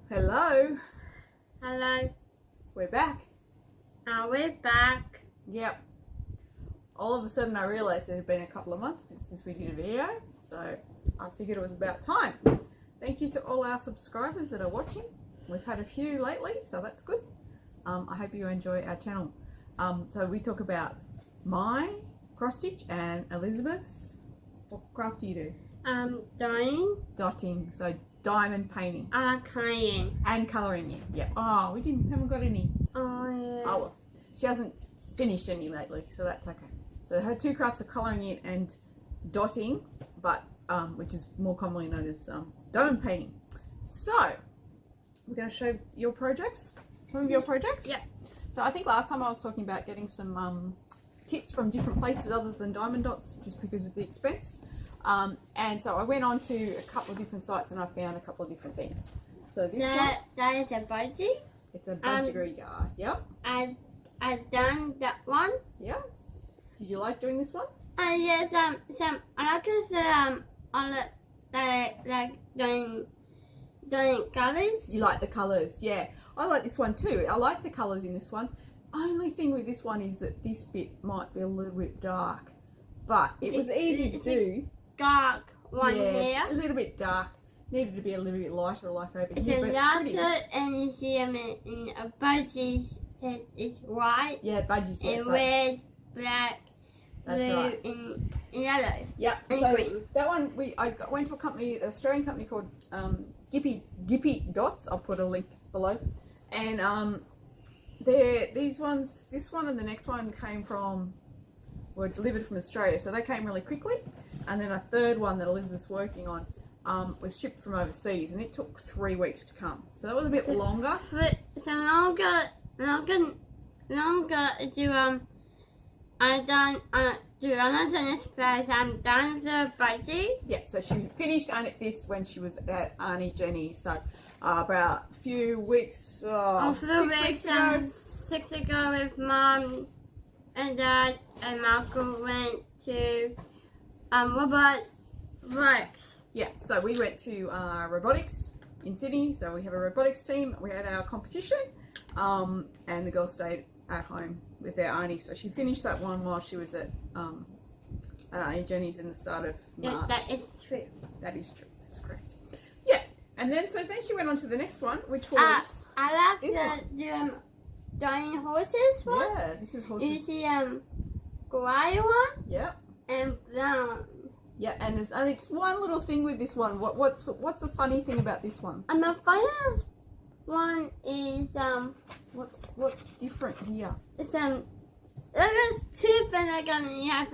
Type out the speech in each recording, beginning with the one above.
Hello, Hello, we're back. we're back. Yep. All of a sudden I realised it had been a couple of months since we did a video, so I figured it was about time. Thank you to all our subscribers that are watching. We've had a few lately, so that's good. I hope you enjoy our channel. So we talk about my cross stitch and Elizabeth's. What craft do you do? Dying. Dotting, so diamond painting. Crying. And colouring it. Yeah. Oh, we haven't got any. Oh, yeah. Oh well, she hasn't finished any lately, so that's okay. So her two crafts are colouring in and dotting, but which is more commonly known as diamond painting. So we're going to show your projects, some of your projects. Yeah. So I think last time I was talking about getting some kits from different places other than Diamond Dots, just because of the expense. And so I went on to a couple of different sites and I found a couple of different things. So this one, That is a Budgie. it's a Budgie guy. Yep. I've done that one. Yep. Did you like doing this one? Yes, some I like this on like doing colors. You like the colours, yeah. I like this one too. I like the colours in this one. Only thing with this one is that this bit might be a little bit dark, but it was easy to do. Dark one Yeah, here. it's a little bit dark. Needed to be a little bit lighter, like over It's here, a but it's lighter, pretty. and you see in a Budgie's head is white Yeah, Budgie said and so. red, black, That's blue, right. and yellow. Yeah, and so green. that one I went to a company, an Australian company called Gippy Dots. I'll put a link below, and these ones, this one and the next one were delivered from Australia, so they came really quickly. And then a third one that Elizabeth's working on was shipped from overseas, and it took 3 weeks to come. So that was a bit longer. So longer to I done this place. I'm done the Budgie. Yeah, so she finished this when she was at Auntie Jenny's. So about a few weeks, A few 6 weeks weeks ago. 6 ago with Mom and Dad and Malcolm went to Robot Works. Yeah, so we went to robotics in Sydney. So we have a robotics team. We had our competition, and the girls stayed at home with their auntie. So she finished that one while she was at Auntie Jenny's in the start of March. Yeah, that is true. That is true. That's correct. Yeah, and then she went on to the next one, which was I this like the dying horses one. yeah, this is You horses. see gray one Yeah. and brown. Yeah, and there's only just one little thing with this one. What's the funny thing about this one? And the finest one is What's different here? it's there's two things you have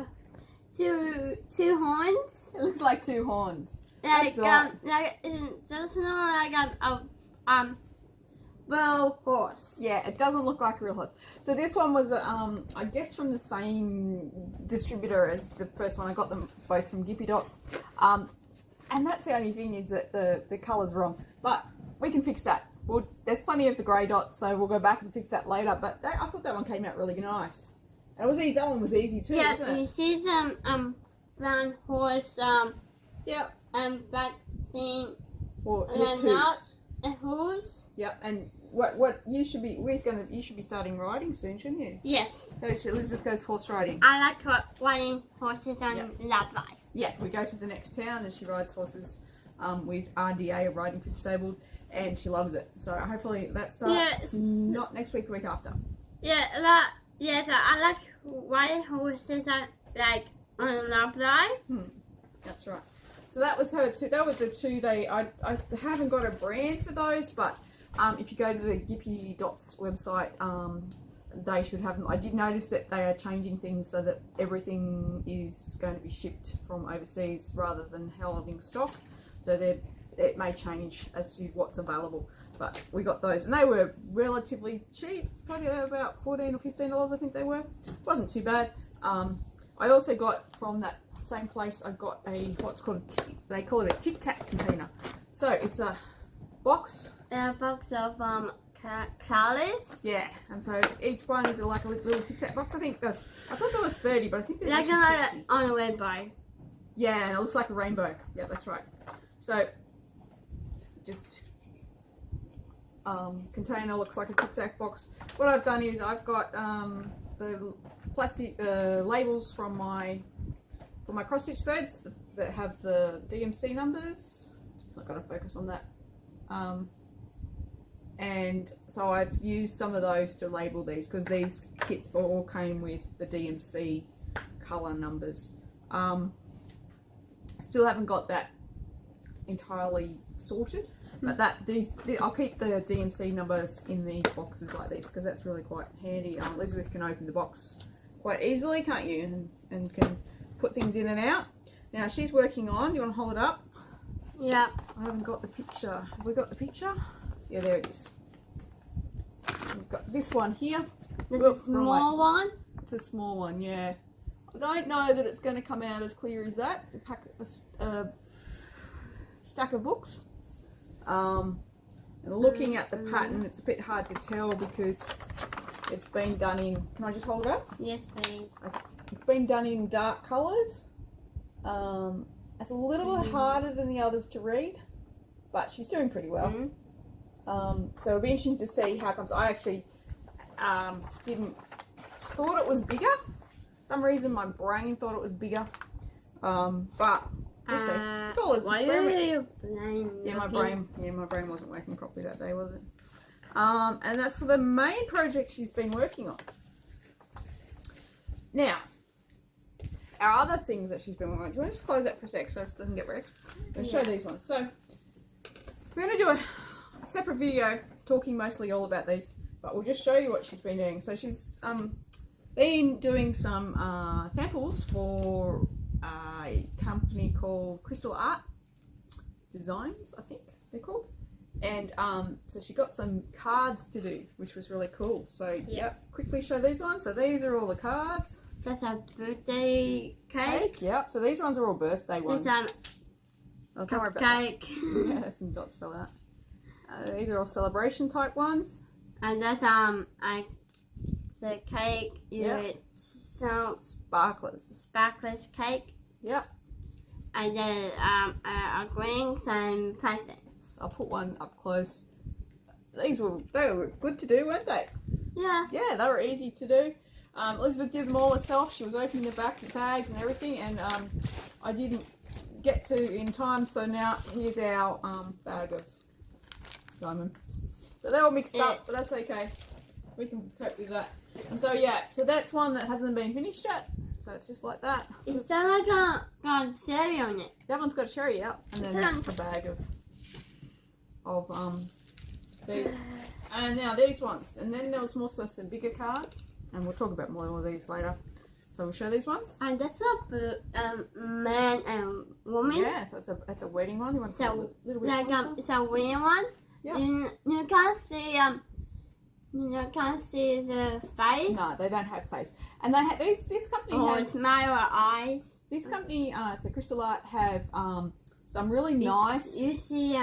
two horns. It looks like two horns. Like That's right. like it's just not like a real horse. Yeah, it doesn't look like a real horse. So this one was, I guess, from the same distributor as the first one. I got them both from Gippy Dots, and that's the only thing is that the colour's wrong. But we can fix that. There's plenty of the grey dots, so we'll go back and fix that later. But I thought that one came out really nice. And it was easy. That one was easy too, Yeah, wasn't and it? you see some brown horse Yeah. black thing Well, and it's then not hooves. a horse. Yeah, and what you should be starting riding soon, shouldn't you? Yes. So Elizabeth goes horse riding. I like riding horses and love life. Yeah, we go to the next town and she rides horses with RDA, Riding for Disabled, and she loves it. So hopefully that starts not next week, the week after. Yeah, yes, I like riding horses and like on love life. That's right. So that was her two. That was the two. I haven't got a brand for those, but if you go to the Gippy Dots website, they should have them. I did notice that they are changing things so that everything is going to be shipped from overseas rather than holding stock. So it may change as to what's available. But we got those, and they were relatively cheap, probably about $14 or $15, I think they were. Wasn't too bad. I also got from that same place, I got they call it a Tic Tac container. So it's a box. A box of colors. Yeah, and so each one is like a little Tic Tac box. I thought there was 30, but I think there's Like actually 60. on a rainbow. Yeah, and it looks like a rainbow. Yeah, that's right. So just container, looks like a Tic Tac box. What I've done is I've got the plastic labels from my cross stitch threads that have the DMC numbers. It's not going to focus on that. And so I've used some of those to label these because these kits all came with the DMC colour numbers. Still haven't got that entirely sorted, but I'll keep the DMC numbers in these boxes like these because that's really quite handy. Elizabeth can open the box quite easily, can't you? And can put things in and out. Now she's working on. You want to hold it up? Yeah. I haven't got the picture. Have we got the picture? Yeah, there it is. We've got this one here. This is a small one? It's a small one, yeah. I don't know that it's going to come out as clear as that. It's a stack of books. And looking at the pattern, it's a bit hard to tell because it's been done in... Can I just hold it up? Yes, please. Okay. It's been done in dark colours. It's a little bit harder than the others to read, but she's doing pretty well. So it'll be interesting to see how it comes. I actually thought it was bigger. For some reason my brain thought it was bigger, but we'll see. It's all an experiment. My brain wasn't working properly that day, was it? And that's for the main project she's been working on. Now, our other things that she's been working on. Do you want to just close that for a sec so it doesn't get wrecked? I'm going to show these ones. So, we're going to do a separate video talking mostly all about these, but we'll just show you what she's been doing. So she's been doing some samples for a company called Crystal Art Designs, I think they're called. And so she got some cards to do, which was really cool. So quickly show these ones. So these are all the cards. That's a birthday cake. Yep. So these ones are all birthday ones. That's don't worry about cake. that. Yeah, some dots fell out. These are all celebration type ones. And that's the cake. So sparklers cake. Yep. And then a green some presents. I'll put one up close. They were good to do, weren't they? Yeah. Yeah, they were easy to do. Elizabeth did them all herself. She was opening the bags and everything, and I didn't get to in time. So now here's our bag of diamonds. So they're all mixed up, but that's okay. We can cope with that. And so so that's one that hasn't been finished yet. So it's just like that. Is that like got cherry on it? That one's got a cherry out, and then a bag of these. And now these ones, and then there was also some bigger cards, and we'll talk about more of these later. So we'll show these ones. And that's a man and woman. Yeah, so it's a wedding one. You want to put a little bit closer? It's a wedding one. Yeah. You can't see you can't see the face. No, they don't have face. And they have this company has smile or eyes. This company, so Crystal Art have some really nice. You see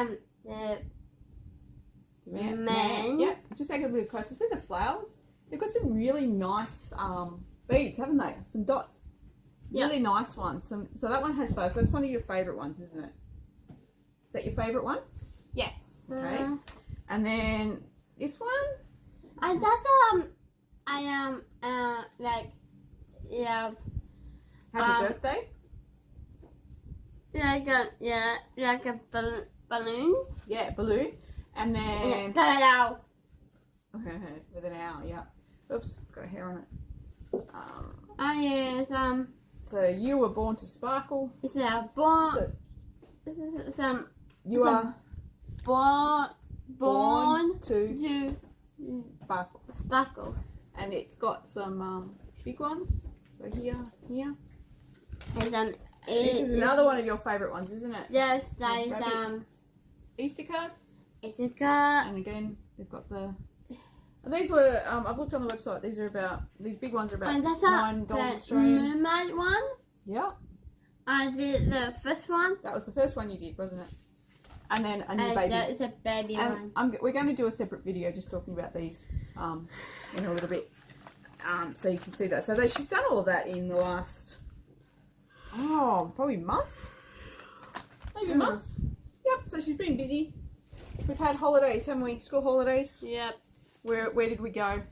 the man. Yeah, just take a little closer. See the flowers? They've got some really nice beads, haven't they? Some dots. Really nice ones. So that one has flowers. That's one of your favourite ones, isn't it? Is that your favourite one? Yes. Okay. And then this one. And that's like Happy birthday. Like a balloon. Yeah, balloon. And then okay, with an owl. Yeah. Oops, it's got a hair on it. So you were born to sparkle. It's a born. So this is some. you are born to sparkle. Sparkle. And it's got some big ones. So here. And This is another one of your favourite ones, isn't it? Yes, that is Easter card. It's a card. And again, they've got the. And these were I've looked on the website. These big ones are about $9 Australian. Mermaid one. Yeah. I did the first one. That was the first one you did, wasn't it? And then a new baby. That is a baby one. We're going to do a separate video just talking about these in a little bit, so you can see that. So she's done all of that in the last probably month, maybe a month. Yep. So she's been busy. We've had holidays, haven't we? School holidays. Yep. Where did we go?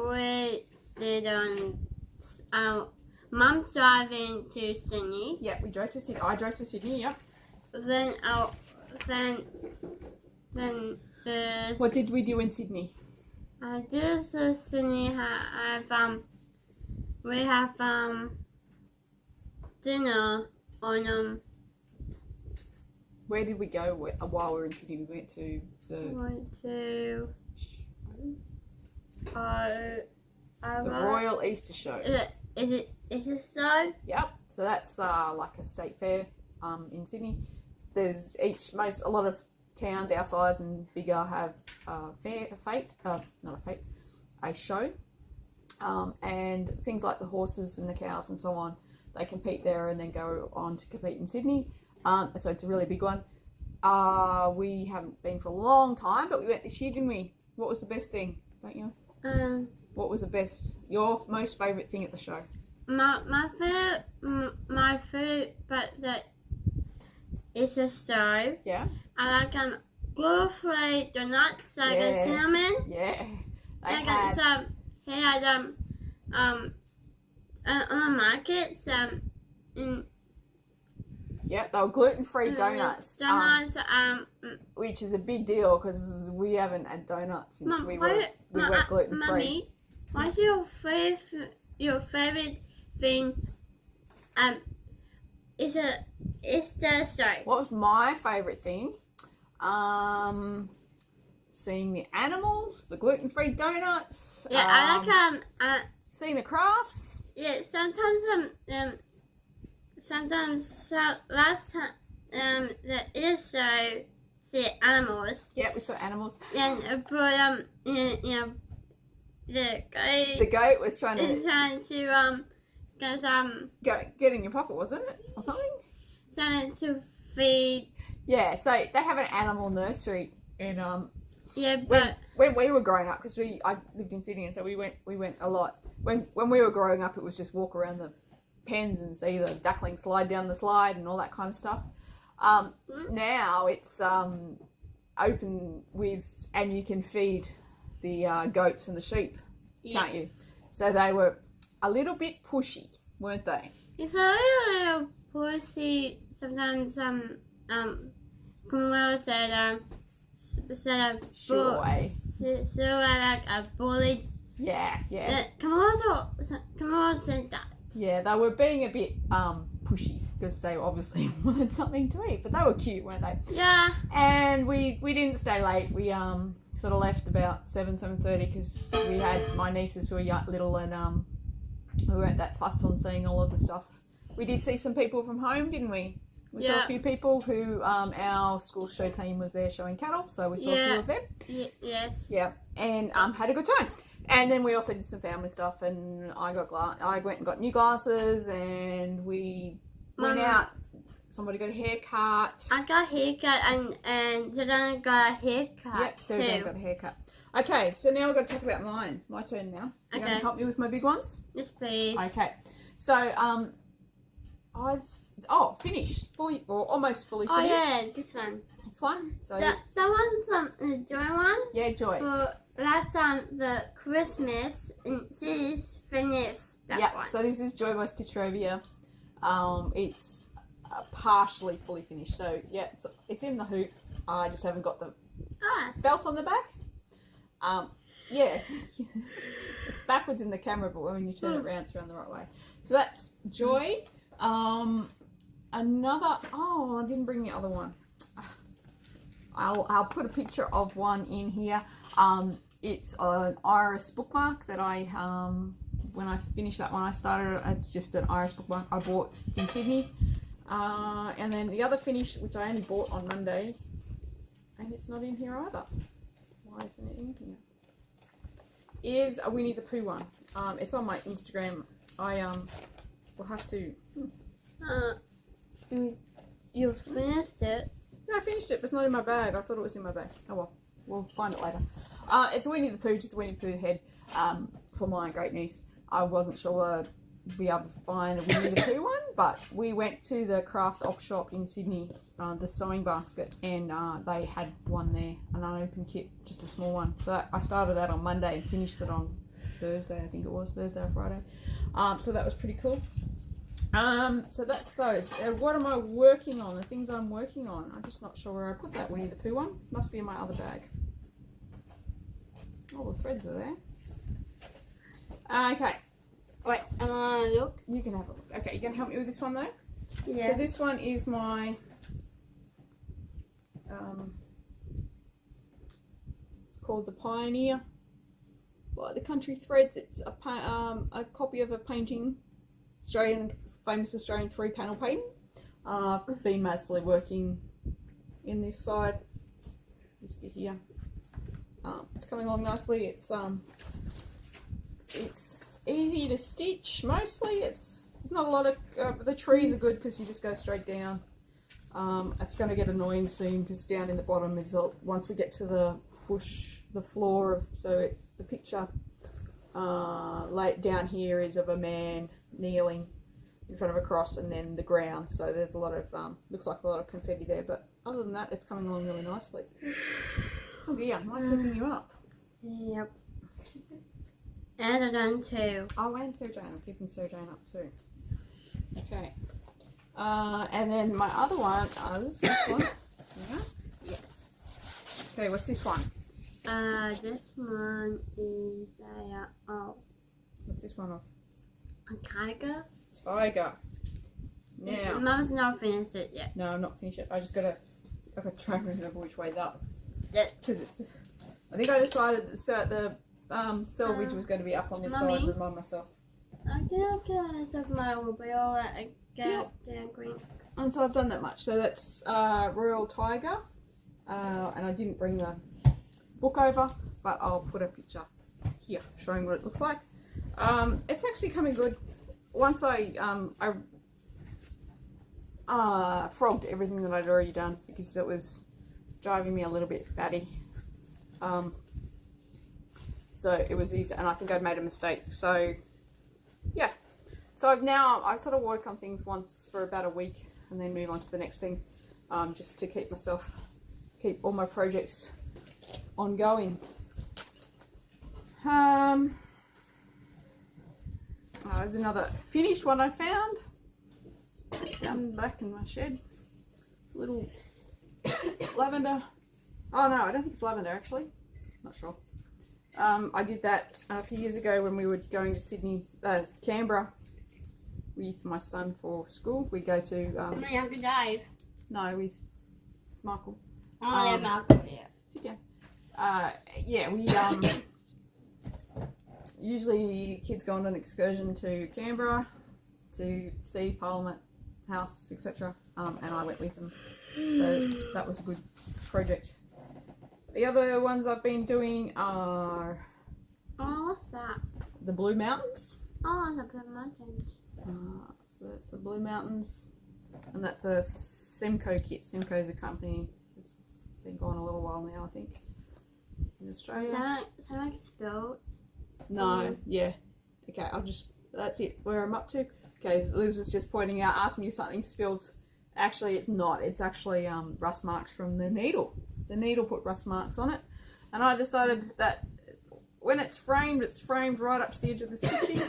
We did Mum's driving to Sydney. Yeah, we drove to Sydney. I drove to Sydney. Yep. Then there's. What did we do in Sydney? Just Sydney we have dinner on Where did we go while we were in Sydney? We went to the Royal Easter Show. Is it so? Yep. So that's like a state fair in Sydney. There's a lot of towns our size and bigger have a show, and things like the horses and the cows and so on. They compete there and then go on to compete in Sydney. So it's a really big one. We haven't been for a long time, but we went this year, didn't we? What was the best thing? Don't you? What was the best? Your most favourite thing at the show? My favorite, but that is a show. Yeah. I like gluten-free donuts, like a cinnamon. Yeah. He had on the market Yep, they were gluten-free donuts. Which is a big deal because we haven't had donuts since we were gluten-free. Mummy, what's your favorite thing? Is the show? What was my favourite thing? Seeing the animals, the gluten-free donuts. Yeah, I like seeing the crafts. Yeah, sometimes last time that is so see animals. Yeah, we saw animals. And but the goat was trying to get in your pocket, wasn't it, or something? Trying to feed. Yeah, so they have an animal nursery, and yeah, but when we were growing up, because I lived in Sydney, and so we went a lot. When we were growing up, it was just walk around the pens and see the duckling slide down the slide and all that kind of stuff. Now it's open and you can feed the goats and the sheep, can't you? So they were a little bit pushy, weren't they? It's a little pushy sometimes. Camilla said Sure. like a bully. Yeah. Camilla said that. Yeah, they were being a bit pushy because they obviously wanted something to eat, but they were cute, weren't they? Yeah. And we didn't stay late. We sort of left about 7:30 because we had my nieces who were little, and we weren't that fussed on seeing all of the stuff. We did see some people from home, didn't we? We saw a few people who our school show team was there showing cattle, so we saw a few of them. Yes. Yeah, and had a good time. And then we also did some family stuff, and I went and got new glasses, and we went out. Somebody got a haircut. I got a haircut, and Jordan got a haircut. Yep, Sarah got a haircut. Okay, so now we've got to talk about mine. My turn now. You're going to help me with my big ones? Yes, please. Okay, so I've finished fully, or almost fully finished. Oh yeah, this one. This one. So that one's the Joy one. Yeah, Joy. For last time the Christmas, and this is finished. That one. So this is Joy by Stitcherovia. It's partially fully finished. So yeah, it's in the hoop. I just haven't got the belt on the back. Yeah, it's backwards in the camera, but when you turn it around, it's around the right way. So that's Joy. Another. Oh, I didn't bring the other one. I'll put a picture of one in here. It's an iris bookmark that I when I finished that one, I started. It's just an iris bookmark I bought in Sydney. And then the other finish, which I only bought on Monday, and it's not in here either. Why isn't it in here? Is a Winnie the Pooh one. It's on my Instagram. I will have to. You finished it? No, I finished it, but it's not in my bag. I thought it was in my bag. Oh well, we'll find it later. It's a Winnie the Pooh, just a Winnie the Pooh head for my great niece. I wasn't sure I'd be able to find a Winnie the Pooh one, but we went to the craft op shop in Sydney the sewing basket, and they had one there, an unopened kit, just a small one. So I started that on Monday and finished it on Thursday, I think it was, Thursday or Friday. So that was pretty cool. So that's those. What am I working on? The things I'm working on. I'm just not sure where I put that Winnie the Pooh one. Must be in my other bag. All the threads are there. Okay. Wait, I want to look. You can have a look. Okay, you can help me with this one though? Yeah. So this one is my, it's called the Pioneer by the Country Threads. It's a copy of a painting, famous Australian 3-panel painting. I've been mostly working in this side, this bit here. It's coming along nicely. It's easy to stitch mostly. There's not a lot of the trees are good because you just go straight down. It's going to get annoying soon because down in the bottom is once we get to the floor the picture down here is of a man kneeling in front of a cross, and then the ground. So there's a lot of looks like a lot of confetti there, but other than that, it's coming along really nicely. Oh yeah, am I flipping you up? Yep. And I'm done too. Oh, and Sarah Jane. I'm keeping Sarah Jane up too. Okay. And then my other one is this one. Yeah. Yes. Okay, what's this one? This one is What's this one of? a tiger. Tiger. Now. Mum's not finished it yet. No, I'm not finished it. I gotta try and remember which way's up. Yeah. Because I think I decided that the selvage was going to be up on this Mummy? side. Remind myself. I can my wheel get green. And so I've done that much. So that's Royal Tiger, and I didn't bring the book over, but I'll put a picture here showing what it looks like. It's actually coming good. Once I frogged everything that I'd already done because it was driving me a little bit batty. So it was easy, and I think I'd made a mistake. So yeah, so I sort of work on things once for about a week and then move on to the next thing, just to keep all my projects ongoing. There's another finished one I found down back in my shed. Little lavender. Oh no, I don't think it's lavender actually. Not sure. I did that a few years ago when we were going to Canberra with my son for school. We go to My Uncle Dave. no, with Michael. Oh yeah, Malcolm. Yeah. Sit down. Yeah, we usually kids go on an excursion to Canberra to see Parliament House, etc. And I went with them, so that was a good project. The other ones I've been doing are Oh, what's that? the Blue Mountains. Oh, it's a Blue Mountains. So that's the Blue Mountains, and that's a Semco kit. Semco is a company that's been going a little while now, I think, in Australia. Is that like spelled? No, yeah. Okay, that's it, where I'm up to. Okay, Liz was just pointing out, asked me if something's spilled. Actually, it's not. It's actually rust marks from the needle. The needle put rust marks on it. And I decided that when it's framed right up to the edge of the stitching.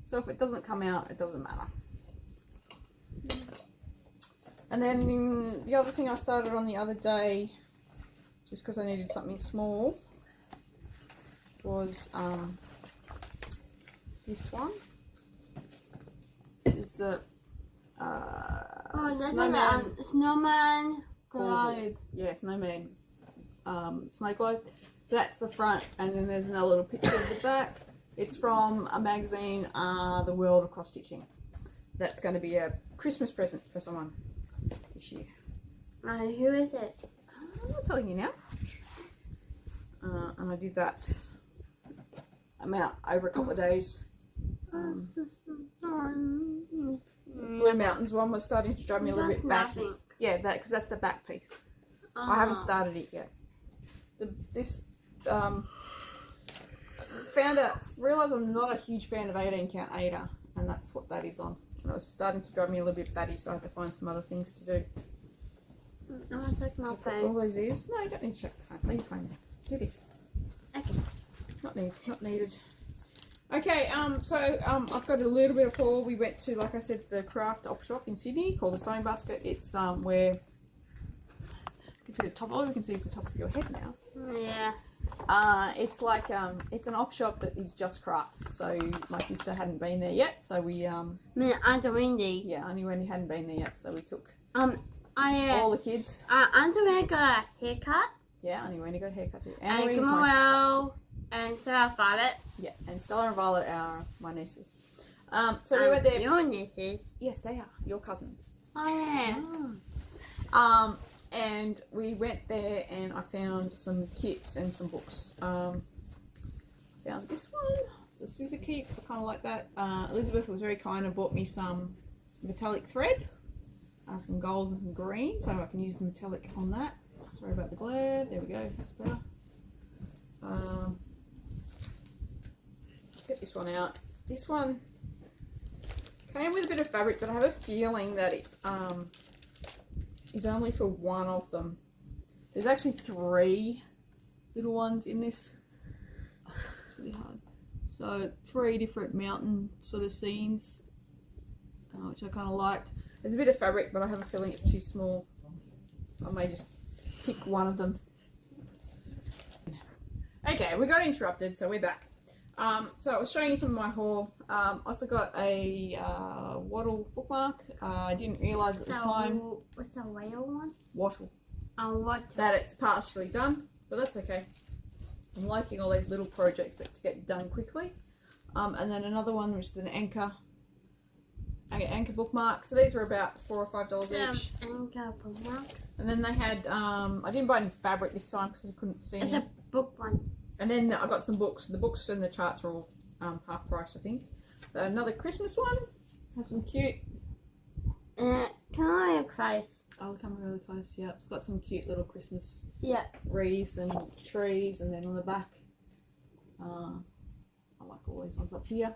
So if it doesn't come out, it doesn't matter. And then the other thing I started on the other day, just because I needed something small, was this one. Is the snowman globe. Yeah, snowman snow globe. So that's the front, and then there's another little picture of the back. It's from a magazine, The World of Cross Stitching. That's going to be a Christmas present for someone this year. Who is it? I'm not telling you now. And I did that amount over a couple of days. Blue Mountains one was starting to drive me a little bit batty. Yeah, because that's the back piece. I haven't started it yet. Realised I'm not a huge fan of 18 count Ada, and that's what that is on. And it was starting to drive me a little bit batty, so I had to find some other things to do. I want to check my All phone. those is. No, you don't need to check the phone. Leave your phone there. Do this. Okay. Not needed. Okay, so I've got a little bit of haul. We went to, like I said, the craft op shop in Sydney called the Sewing Basket. It's where you can see the top. All you can see is the top of your head now. Yeah. It's like it's an op shop that is just craft. So my sister hadn't been there yet, so we Auntie Winnie. yeah, only Wendy hadn't been there yet, so we took I all the kids. Auntie Winnie got a haircut. Yeah, only Wendy got a haircut too. And Wendy's my sister. Gamal and Sarah Violet. Yeah, and Stella and Violet are my nieces. So we went there. Your nieces. Yes, they are your cousins. Oh yeah. And we went there and I found some kits and some books. Found this one. It's a scissor kit. I kind of like that. Elizabeth was very kind and bought me some metallic thread, some gold and some green, so I can use the metallic on that. Sorry about the glare. There we go. That's better. Get this one out. This one came with a bit of fabric, but I have a feeling that it is only for one of them. There's actually 3 little ones in this. Oh, it's really hard. So 3 different mountain sort of scenes, which I kind of liked. There's a bit of fabric, but I have a feeling it's too small. I may just pick one of them. Okay, we got interrupted, so we're back. So I was showing you some of my haul. Also got a wattle bookmark. I didn't realise at the time. What's a whale one? Wattle. What? That it's partially done, but that's okay. I'm liking all these little projects that get done quickly. And then another one which is an anchor bookmark. So these were about $4 or $5 each. Anchor bookmark. And then they had I didn't buy any fabric this time because I couldn't see any. It's a book one. And then I got some books. The books and the charts are all half price, I think. Another Christmas one has some cute. Can I have close? I'll come really close. Yeah, it's got some cute little Christmas wreaths and trees, and then on the back, I like all these ones up here.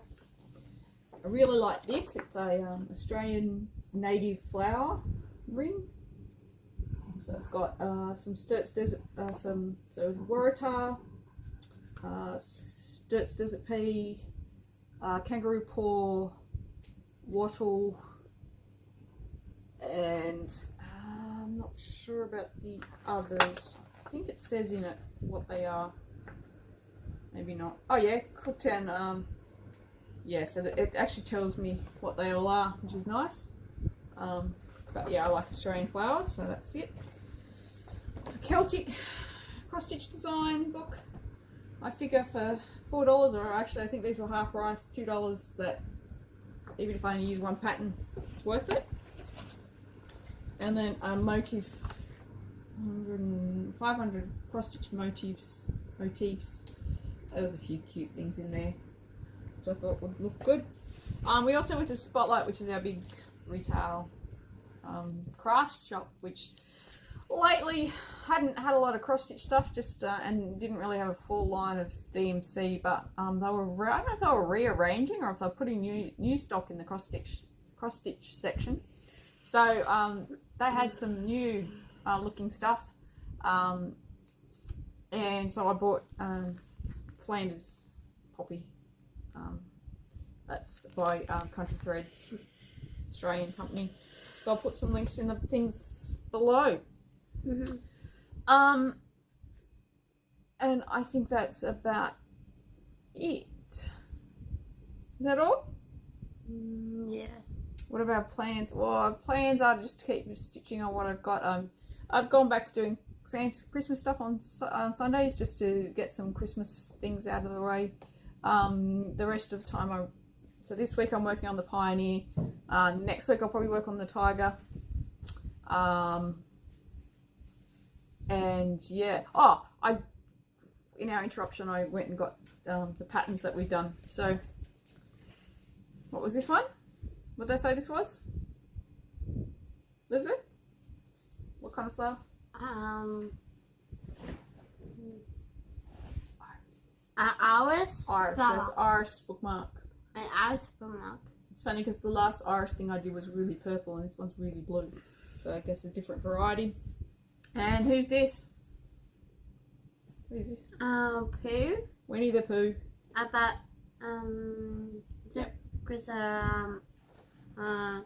I really like this. It's a Australian native flower ring. So it's got some Sturt's Desert, Waratah, Sturt's Desert Pea, Kangaroo Paw, Wattle, and I'm not sure about the others. I think it says in it what they are. Maybe not. Oh yeah, Cooktown. Yeah, so it actually tells me what they all are, which is nice. But yeah, I like Australian flowers, so that's it. A Celtic cross-stitch design book. I figure for $4, or actually I think these were half price, $2, that even if I only use one pattern, it's worth it. And then a motif, 500 cross-stitch motifs. There was a few cute things in there, which I thought would look good. We also went to Spotlight, which is our big retail craft shop, which lately hadn't had a lot of cross-stitch stuff, just and didn't really have a full line of DMC, but they were, I don't know if they were rearranging or if they were putting new stock in the cross-stitch section. So they had some new looking stuff, and so I bought Flanders Poppy. That's by Country Threads, Australian company. So I'll put some links in the things below. And I think that's about it. Is that all? Yeah. What are our plans? Well, our plans are just to keep stitching on what I've got. I've gone back to doing Christmas stuff on Sundays just to get some Christmas things out of the way. The rest of the time, so this week I'm working on the Pioneer. Next week I'll probably work on the Tiger. And yeah, in our interruption I went and got the patterns that we've done. So what was this one? What did I say this was? Elizabeth? What kind of flower? Iris. Iris. So it's Iris bookmark. An Iris bookmark. It's funny because the last Iris thing I did was really purple and this one's really blue. So I guess a different variety. And who's this? Who's this? Pooh. Winnie the Pooh. About Yep. because no,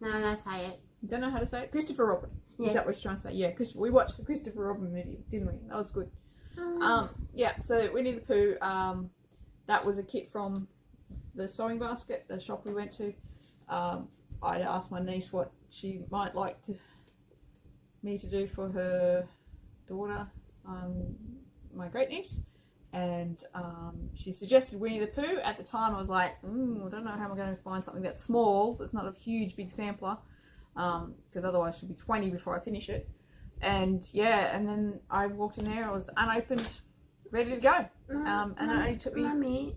let's say it. You don't know how to say it? Christopher Robin. Yes. Is that what you're trying to say? Yeah, we watched the Christopher Robin movie, didn't we? That was good. Yeah, so Winnie the Pooh, that was a kit from the Sewing Basket, the shop we went to. I'd asked my niece what she might like me to do for her daughter, my great niece, and she suggested Winnie the Pooh. At the time I was like, I don't know how I'm going to find something that's small, that's not a huge big sampler, because otherwise she'll be 20 before I finish it. And yeah, and then I walked in there, I was unopened, ready to go, and it only took me Mommy,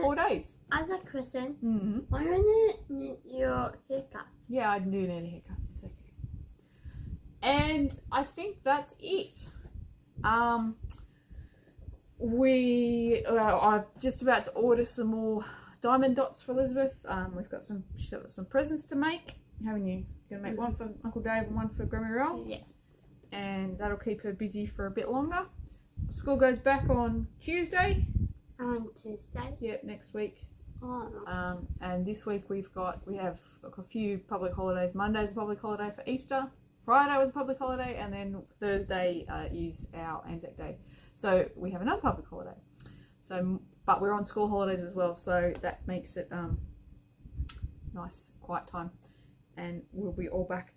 4 days. as a question, Mm-hmm. why you need your haircut? Yeah, I do need a haircut. It's okay. And I think that's it. I'm just about to order some more diamond dots for Elizabeth. She's got some presents to make, haven't you? You're gonna make one for Uncle Dave and one for Grandma Roll. Yes. And that'll keep her busy for a bit longer. School goes back on Tuesday. On Tuesday. Yeah, next week. Oh. And this week we have a few public holidays. Monday's a public holiday for Easter. Friday was a public holiday, and then Thursday is our Anzac Day. So we have another public holiday. So, but we're on school holidays as well, so that makes it nice, quiet time, and we'll be all back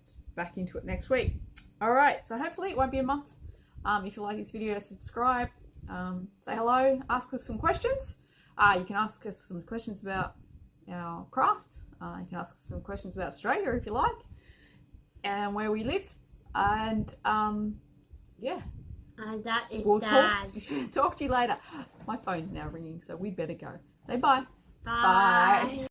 into it next week. All right. So hopefully it won't be a month. If you like this video, subscribe, say hello, ask us some questions. You can ask us some questions about our craft. You can ask us some questions about Australia if you like, and where we live. And yeah, And that is we'll Dad. talk to you later. My phone's now ringing, so we better go. Say bye. Bye.